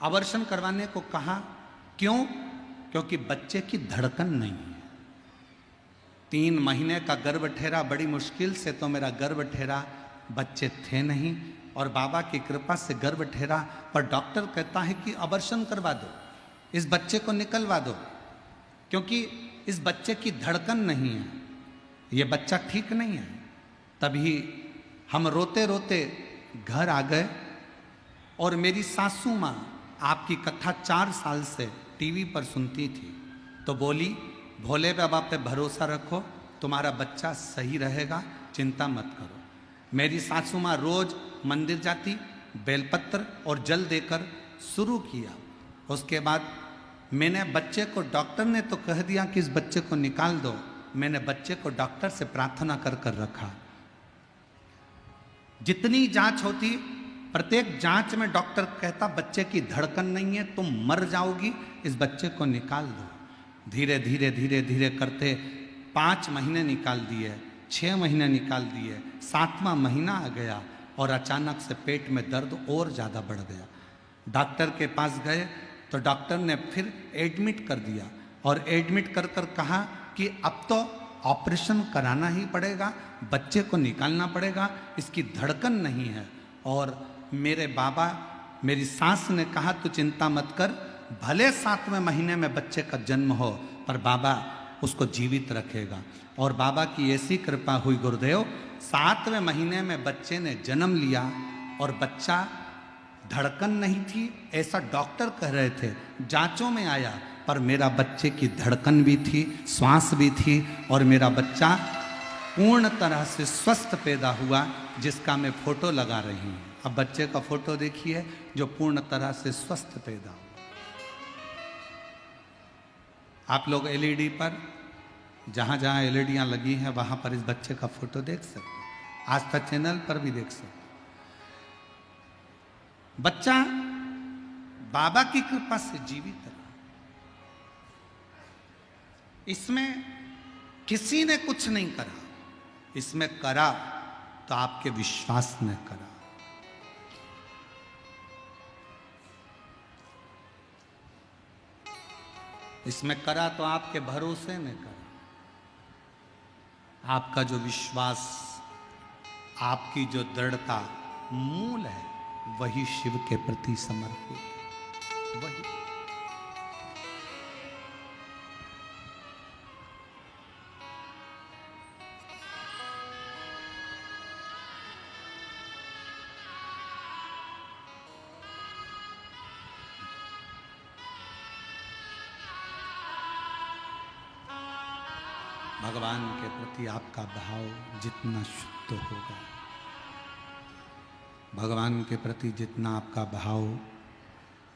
अबॉर्शन करवाने को कहा, क्यों? क्योंकि बच्चे की धड़कन नहीं है। 3 महीने का गर्भ ठहरा, बड़ी मुश्किल से तो मेरा गर्भ ठहरा, बच्चे थे नहीं और बाबा की कृपा से गर्भ ठहरा, पर डॉक्टर कहता है कि अबॉर्शन करवा दो, इस बच्चे को निकलवा दो, क्योंकि इस बच्चे की धड़कन नहीं है, ये बच्चा ठीक नहीं है। तभी हम रोते रोते घर आ गए और मेरी सासू माँ आपकी कथा 4 साल से टीवी पर सुनती थी, तो बोली भोले बाबा पे भरोसा रखो, तुम्हारा बच्चा सही रहेगा, चिंता मत करो। मेरी सासू माँ रोज मंदिर जाती, बेलपत्र और जल देकर शुरू किया। उसके बाद मैंने बच्चे को, डॉक्टर ने तो कह दिया कि इस बच्चे को निकाल दो, मैंने बच्चे को डॉक्टर से प्रार्थना कर कर रखा। जितनी जांच होती, प्रत्येक जांच में डॉक्टर कहता बच्चे की धड़कन नहीं है, तुम मर जाओगी, इस बच्चे को निकाल दो। धीरे धीरे धीरे धीरे करते 5 महीने निकाल दिए, 6 महीने निकाल दिए, 7वां महीना आ गया और अचानक से पेट में दर्द और ज़्यादा बढ़ गया। डॉक्टर के पास गए तो डॉक्टर ने फिर एडमिट कर दिया और एडमिट कर कर कहा कि अब तो ऑपरेशन कराना ही पड़ेगा, बच्चे को निकालना पड़ेगा, इसकी धड़कन नहीं है। और मेरे बाबा, मेरी सास ने कहा तू चिंता मत कर, भले 7वें महीने में बच्चे का जन्म हो पर बाबा उसको जीवित रखेगा। और बाबा की ऐसी कृपा हुई गुरुदेव, 7वें महीने में बच्चे ने जन्म लिया और बच्चा, धड़कन नहीं थी ऐसा डॉक्टर कह रहे थे, जांचों में आया पर मेरा बच्चे की धड़कन भी थी, श्वास भी थी और मेरा बच्चा पूर्ण तरह से स्वस्थ पैदा हुआ, जिसका मैं फोटो लगा रही हूँ। अब बच्चे का फोटो देखिए जो पूर्ण तरह से स्वस्थ पैदा हुआ। आप लोग एलईडी पर जहाँ जहाँ एलईडियाँ लगी हैं वहाँ पर इस बच्चे का फोटो देख सकते हैं, आस्था चैनल पर भी देख सकते हैं। बच्चा बाबा की कृपा से जीवित रहा। इसमें किसी ने कुछ नहीं करा, इसमें करा तो आपके विश्वास ने करा। इसमें करा तो आपके भरोसे ने करा। आपका जो विश्वास, आपकी जो दृढ़ता मूल है, वही शिव के प्रति समर्पित, वही। भगवान के प्रति आपका भाव जितना शुद्ध होगा, भगवान के प्रति जितना आपका भाव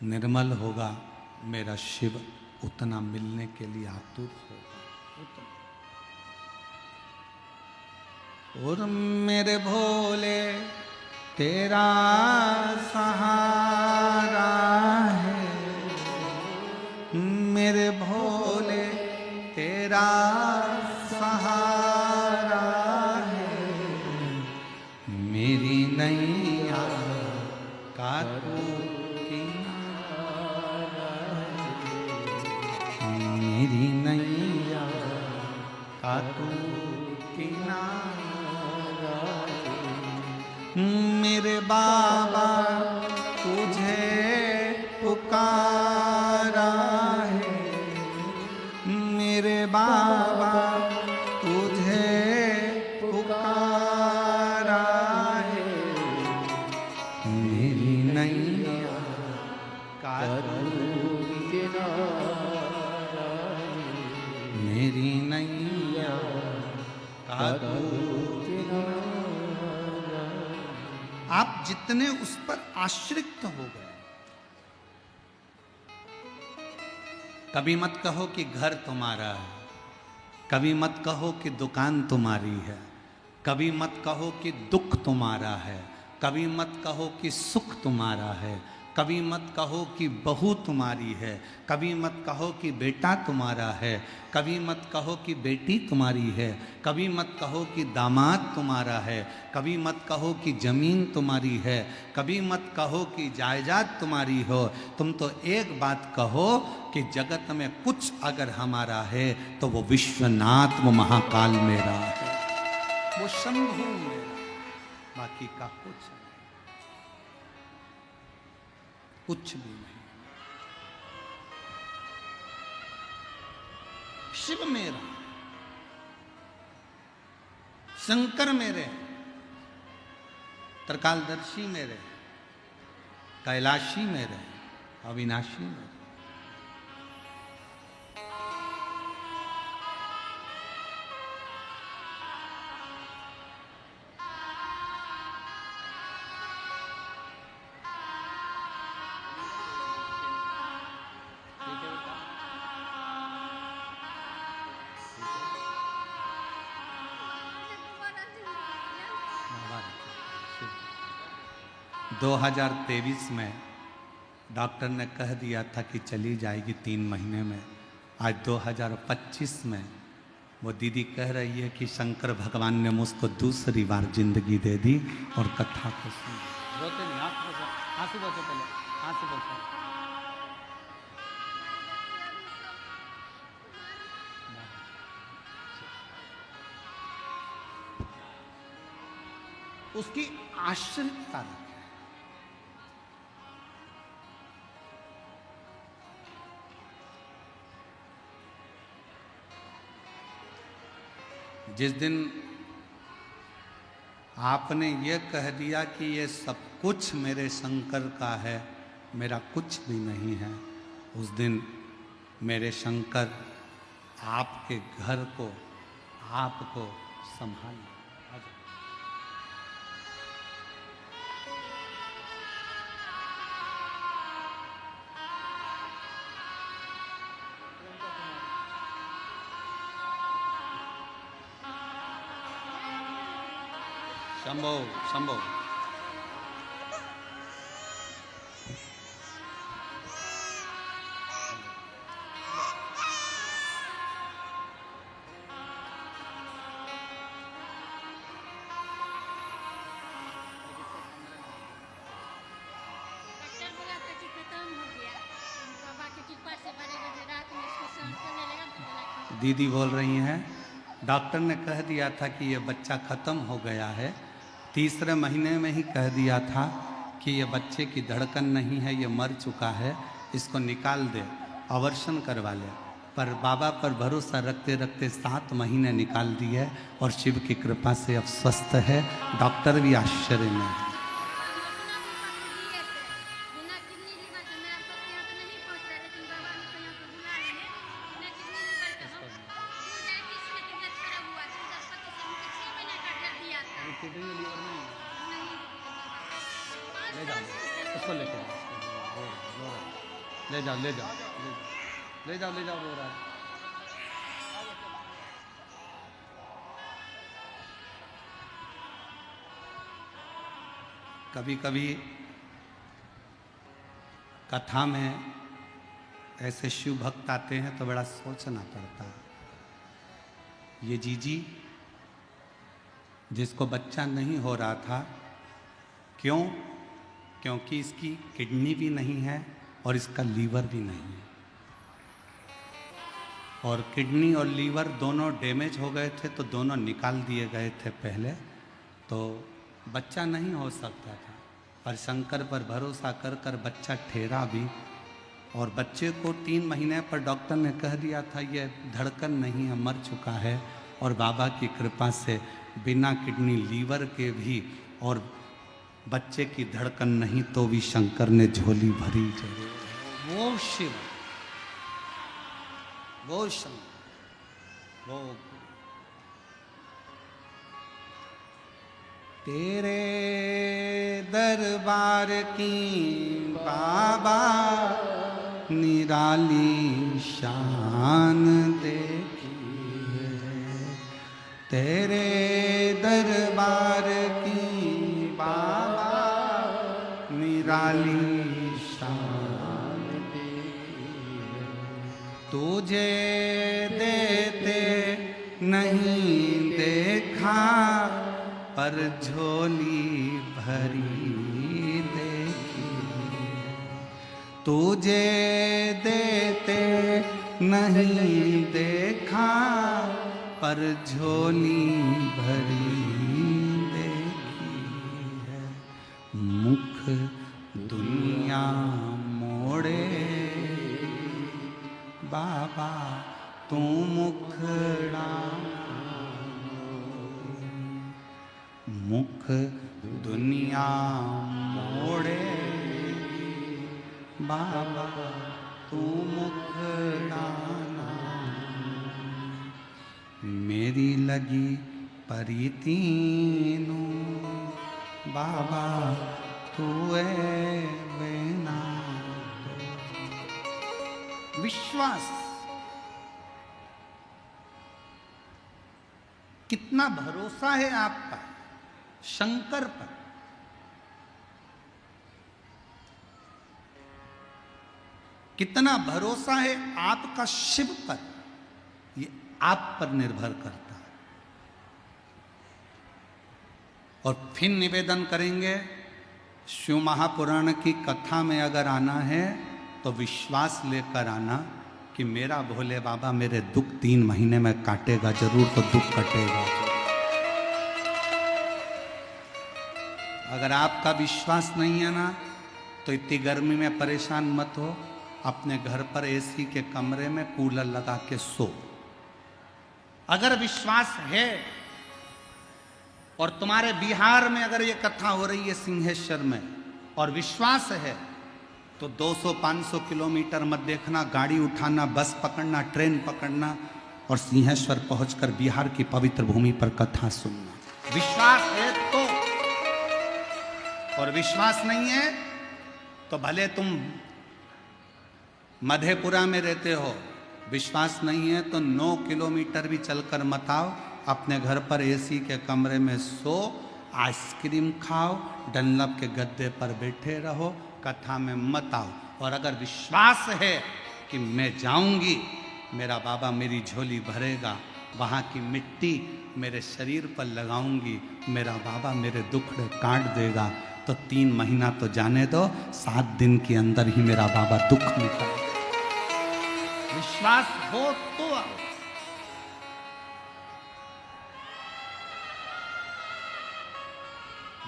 निर्मल होगा, मेरा शिव उतना मिलने के लिए आतुर होगा। और मेरे भोले तेरा सहारा है, मेरे भोले तेरा सहारा है, मेरी नैया का तू किनारा है, मेरी नैया का तू किनारा है। मेरे बाबा तुझे पुकारा है, मेरे बाबा तुझे पुकारा है, मेरी नैया का तू किनारा है, मेरी नैया का तू किनारा। आप जितने उस पर आश्रित हो गए, कभी मत कहो कि घर तुम्हारा है, कभी मत कहो कि दुकान तुम्हारी है, कभी मत कहो कि दुख तुम्हारा है, कभी मत कहो कि सुख तुम्हारा है, कभी मत कहो कि बहू तुम्हारी है, कभी मत कहो कि बेटा तुम्हारा है, कभी मत कहो कि बेटी तुम्हारी है, कभी मत कहो कि दामाद तुम्हारा है, कभी मत कहो कि जमीन तुम्हारी है, कभी मत कहो कि जायदाद तुम्हारी हो। तुम तो एक बात कहो कि जगत में कुछ अगर हमारा है तो वो विश्वनाथ, वो महाकाल मेरा है, वो शंभु मेरा, बाकी का कुछ नहीं, कुछ भी नहीं। शिव मेरा, शंकर मेरे, त्रिकालदर्शी मेरे, कैलाशी मेरे, अविनाशी मेरे। दो 2023 में डॉक्टर ने कह दिया था कि चली जाएगी 3 महीने में। आज 2025 में वो दीदी कह रही है कि शंकर भगवान ने मुझको दूसरी बार जिंदगी दे दी और कथा को सुन। रोते नहीं, आंसू बचो, पहले आंसू बचो। उसकी आश्रितता रखे। जिस दिन आपने ये कह दिया कि ये सब कुछ मेरे शंकर का है, मेरा कुछ भी नहीं है, उस दिन मेरे शंकर आपके घर को, आपको संभाल। शंभो शंभो। दीदी बोल रही हैं डॉक्टर ने कह दिया था कि ये बच्चा ख़त्म हो गया है, तीसरे महीने में ही कह दिया था कि ये बच्चे की धड़कन नहीं है, ये मर चुका है, इसको निकाल दे, अवर्शन करवा ले। पर बाबा पर भरोसा रखते रखते 7 महीने निकाल दिए और शिव की कृपा से अब स्वस्थ है। डॉक्टर भी आश्चर्य में है। ले जाओ ले जाओ ले जाओ ले जाओ, रो रहा है। कभी कभी कथा में ऐसे शिव भक्त आते हैं तो बड़ा सोचना पड़ता है। ये जीजी जिसको बच्चा नहीं हो रहा था, क्यों? क्योंकि इसकी किडनी भी नहीं है और इसका लीवर भी नहीं है, और किडनी और लीवर दोनों डैमेज हो गए थे तो दोनों निकाल दिए गए थे पहले, तो बच्चा नहीं हो सकता था। पर शंकर पर भरोसा कर कर बच्चा ठहरा भी, और बच्चे को 3 महीने पर डॉक्टर ने कह दिया था ये धड़कन नहीं है, मर चुका है। और बाबा की कृपा से बिना किडनी लीवर के भी और बच्चे की धड़कन नहीं तो भी शंकर ने झोली भरी। वो शिव, वो शंकर, वो तेरे दरबार की बाबा निराली शान देखी है, तेरे दरबार की बाबा निराली शान देखी है, तुझे देते नहीं देखा पर झोली भरी देखी, तुझे देते नहीं देखा पर झोली भरी देखी है। मुख दुनिया मोड़े बाबा तू मुखड़ा, मुख दुनिया मोड़े बाबा तू मुखड़ा, मेरी लगी परीतीनू बाबा तू बिना। विश्वास कितना भरोसा है आपका शंकर पर, कितना भरोसा है आपका शिव पर, ये आप पर निर्भर करता है। और फिर निवेदन करेंगे, शिव महापुराण की कथा में अगर आना है तो विश्वास लेकर आना कि मेरा भोले बाबा मेरे दुख 3 महीने में काटेगा जरूर, तो दुख कटेगा। अगर आपका विश्वास नहीं है ना तो इतनी गर्मी में परेशान मत हो, अपने घर पर एसी के कमरे में कूलर लगा के सो। अगर विश्वास है, और तुम्हारे बिहार में अगर ये कथा हो रही है सिंहेश्वर में और विश्वास है, तो 200-500 किलोमीटर मत देखना, गाड़ी उठाना, बस पकड़ना, ट्रेन पकड़ना और सिंहेश्वर पहुंचकर बिहार की पवित्र भूमि पर कथा सुनना। विश्वास है तो, और विश्वास नहीं है तो भले तुम मधेपुरा में रहते हो, विश्वास नहीं है तो 9 किलोमीटर भी चलकर मत आओ, अपने घर पर एसी के कमरे में सो, आइसक्रीम खाओ, डनलप के गद्दे पर बैठे रहो, कथा में मत आओ। और अगर विश्वास है कि मैं जाऊंगी, मेरा बाबा मेरी झोली भरेगा, वहाँ की मिट्टी मेरे शरीर पर लगाऊंगी, मेरा बाबा मेरे दुखड़े काट देगा, तो 3 महीना तो जाने दो, 7 दिन के अंदर ही मेरा बाबा दुख मिटा देगा। विश्वास हो तो आओ।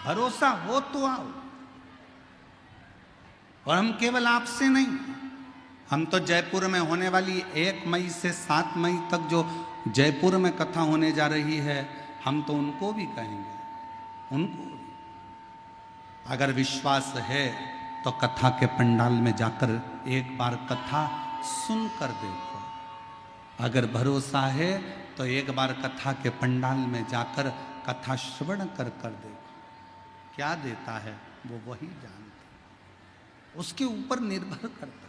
भरोसा हो तो आओ। और हम केवल आपसे नहीं, हम तो जयपुर में होने वाली 1 मई से 7 मई तक जो जयपुर में कथा होने जा रही है, हम तो उनको भी कहेंगे, उनको भी। अगर विश्वास है तो कथा के पंडाल में जाकर एक बार कथा सुनकर देखो। अगर भरोसा है तो एक बार कथा के पंडाल में जाकर कथा श्रवण कर देखो। क्या देता है वो वही जानता, उसके ऊपर निर्भर करता।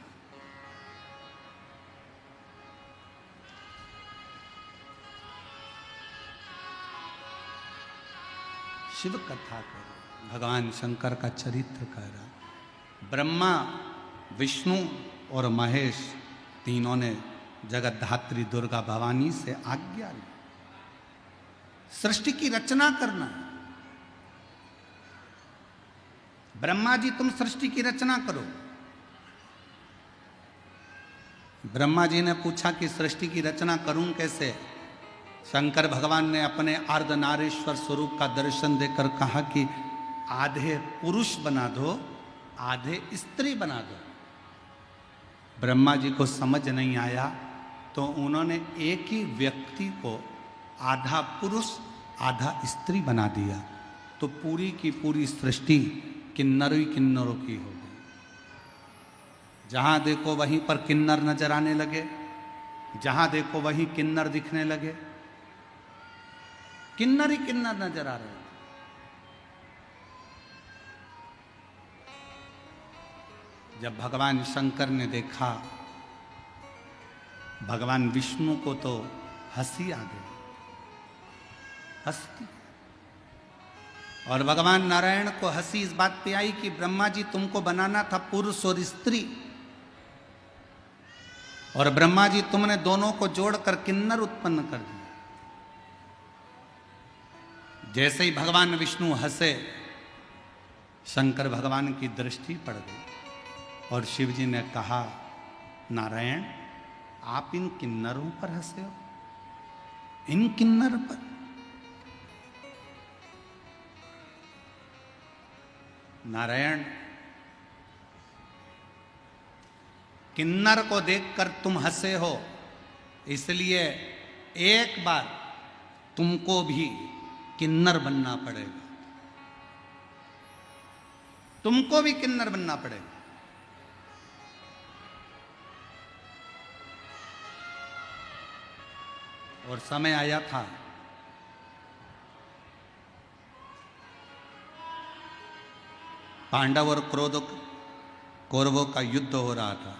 शिव कथा करो, भगवान शंकर का चरित्र करो। ब्रह्मा, विष्णु और महेश तीनों ने जगतधात्री दुर्गा भवानी से आज्ञा ली, सृष्टि की रचना करना। ब्रह्मा जी तुम सृष्टि की रचना करो। ब्रह्मा जी ने पूछा कि सृष्टि की रचना करूं कैसे? शंकर भगवान ने अपने अर्धनारीश्वर स्वरूप का दर्शन देकर कहा कि आधे पुरुष बना दो, आधे स्त्री बना दो। ब्रह्मा जी को समझ नहीं आया तो उन्होंने एक ही व्यक्ति को आधा पुरुष आधा स्त्री बना दिया, तो पूरी की पूरी सृष्टि किन्नर ही किन्नरों की हो गई। जहां देखो वहीं पर किन्नर नजर आने लगे, जहां देखो वहीं किन्नर दिखने लगे, किन्नर ही किन्नर नजर आ रहे थे। जब भगवान शंकर ने देखा, भगवान विष्णु को तो हंसी आ गई, हंसती। और भगवान नारायण को हंसी इस बात पे आई कि ब्रह्मा जी तुमको बनाना था पुरुष और स्त्री, और ब्रह्मा जी तुमने दोनों को जोड़कर किन्नर उत्पन्न कर दिया। जैसे ही भगवान विष्णु हंसे, शंकर भगवान की दृष्टि पड़ गई और शिव जी ने कहा, नारायण आप इन किन्नरों पर हंसे हो, इन किन्नर पर? नारायण, किन्नर को देखकर तुम हंसे हो, इसलिए एक बार तुमको भी किन्नर बनना पड़ेगा, तुमको भी किन्नर बनना पड़ेगा। और समय आया था, पांडव और कौरवों का युद्ध हो रहा था।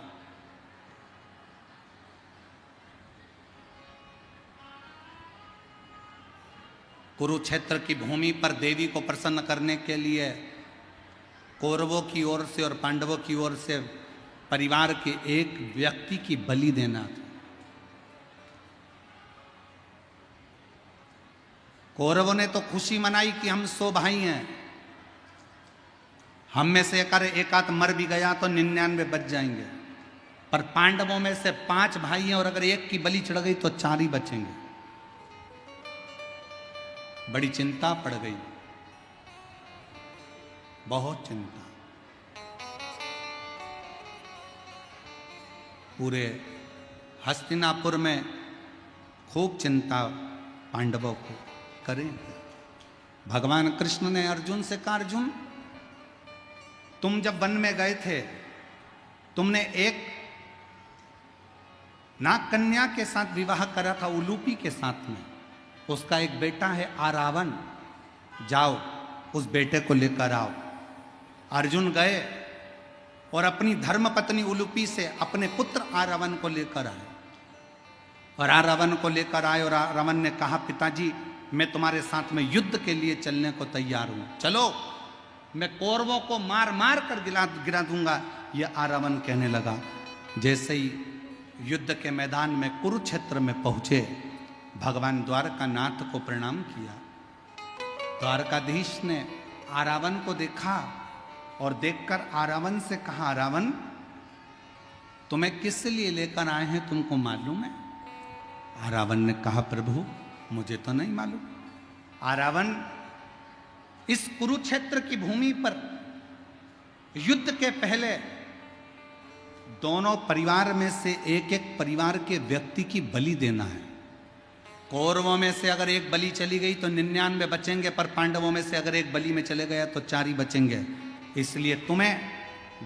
कुरुक्षेत्र की भूमि पर देवी को प्रसन्न करने के लिए कौरवों की ओर से और पांडवों की ओर से परिवार के एक व्यक्ति की बलि देना था। कौरवों ने तो खुशी मनाई कि हम 100 भाई हैं, हम में से एक आध मर भी गया तो 99 बच जाएंगे। पर पांडवों में से 5 भाई हैं और अगर एक की बलि चढ़ गई तो 4 ही बचेंगे। बड़ी चिंता पड़ गई, बहुत चिंता। पूरे हस्तिनापुर में खूब चिंता पांडवों को करें। भगवान कृष्ण ने अर्जुन से कहा, अर्जुन तुम जब वन में गए थे, तुमने एक नाग कन्या के साथ विवाह करा था, उलूपी के साथ में। उसका एक बेटा है आरावन, जाओ उस बेटे को लेकर आओ। अर्जुन गए और अपनी धर्मपत्नी उलूपी से अपने पुत्र आरावन को लेकर आए। और आरावन को लेकर आए और आरावन ने कहा, पिताजी मैं तुम्हारे साथ में युद्ध के लिए चलने को तैयार हूं, चलो मैं कौरवों को मार मार कर गिरा दूंगा। यह आरावन कहने लगा। जैसे ही युद्ध के मैदान में कुरुक्षेत्र में पहुंचे, भगवान द्वारकानाथ को प्रणाम किया। द्वारकाधीश ने आरावन को देखा और देखकर आरावन से कहा, आरावन तुम्हें किस लिए लेकर आए हैं, तुमको मालूम है? आरावन ने कहा, प्रभु मुझे तो नहीं मालूम। आरावन इस कुरुक्षेत्र की भूमि पर युद्ध के पहले दोनों परिवार में से एक एक परिवार के व्यक्ति की बलि देना है। कौरवों में से अगर एक बलि चली गई तो 99 बचेंगे, पर पांडवों में से अगर एक बलि में चले गया तो 4 ही बचेंगे। इसलिए तुम्हें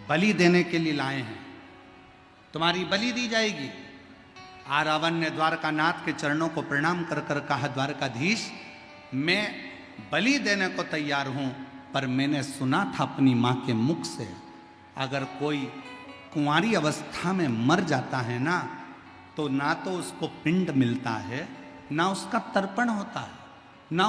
बलि देने के लिए लाए हैं, तुम्हारी बलि दी जाएगी। आरावन ने द्वारकानाथ के चरणों को प्रणाम कर कर कहा, द्वारकाधीश मैं बलि देने को तैयार हूं, पर मैंने सुना था अपनी मां के मुख से, अगर कोई कुंवारी अवस्था में मर जाता है ना, तो ना तो उसको पिंड मिलता है, ना उसका तर्पण होता है, ना